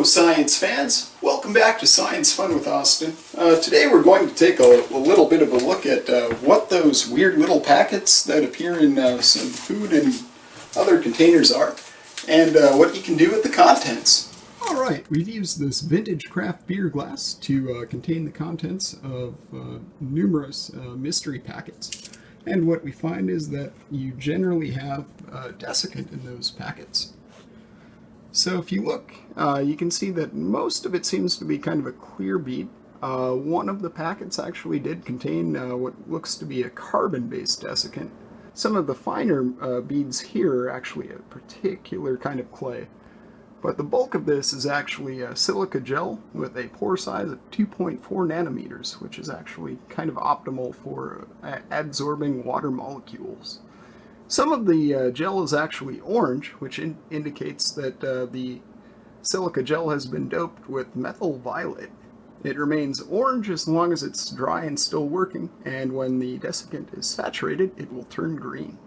Hello science fans, welcome back to Science Fun with Austin. Today we're going to take a little bit of a look at what those weird little packets that appear in some food and other containers are, and what you can do with the contents. Alright, we've used this vintage craft beer glass to contain the contents of numerous mystery packets. And what we find is that you generally have desiccant in those packets. So if you look, you can see that most of it seems to be kind of a clear bead. One of the packets actually did contain what looks to be a carbon-based desiccant. Some of the finer beads here are actually a particular kind of clay. But the bulk of this is actually a silica gel with a pore size of 2.4 nanometers, which is actually kind of optimal for adsorbing water molecules. Some of the gel is actually orange, which indicates that the silica gel has been doped with methyl violet. It remains orange as long as it's dry and still working, and when the desiccant is saturated, it will turn green.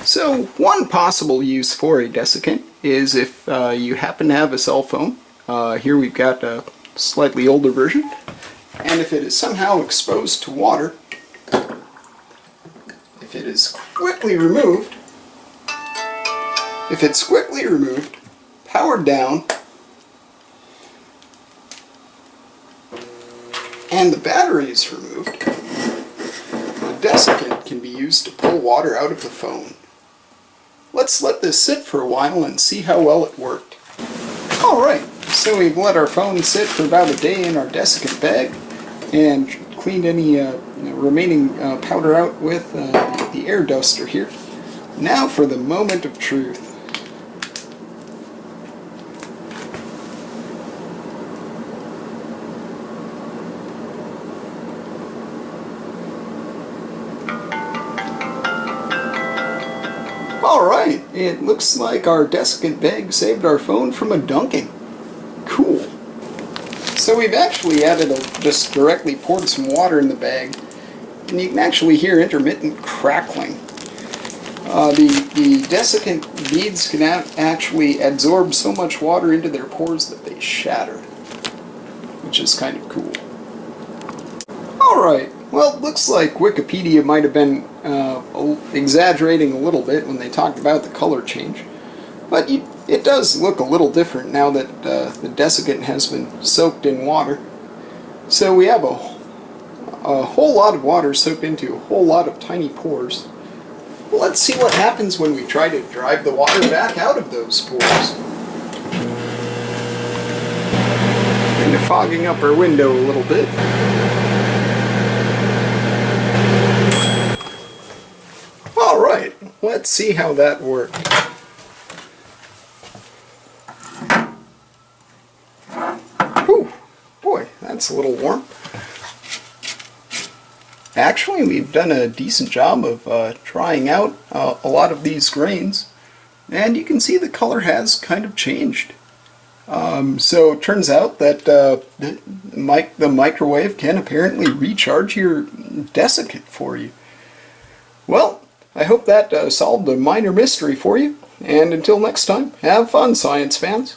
So one possible use for a desiccant is if you happen to have a cell phone. Here we've got a slightly older version, and if it is somehow exposed to water, if it's quickly removed, powered down, and the battery is removed, the desiccant can be used to pull water out of the phone. Let's let this sit for a while and see how well it worked. Alright, so we've let our phone sit for about a day in our desiccant bag and cleaned any remaining powder out with the air duster here. Now for the moment of truth. Alright, it looks like our desiccant bag saved our phone from a dunking. Cool. So we've actually just directly poured some water in the bag, and you can actually hear intermittent crackling. The desiccant beads can actually adsorb so much water into their pores that they shatter, which is kind of cool. Alright, well, it looks like Wikipedia might have been exaggerating a little bit when they talked about the color change, but it does look a little different now that the desiccant has been soaked in water. So we have a whole lot of water soaked into a whole lot of tiny pores. Well, let's see what happens when we try to drive the water back out of those pores. Kind of fogging up our window a little bit. Alright, let's see how that worked. Whew, boy, that's a little warm. Actually, we've done a decent job of drying out a lot of these grains, and you can see the color has kind of changed. So it turns out that the microwave can apparently recharge your desiccant for you. Well, I hope that solved a minor mystery for you, and until next time, have fun, science fans!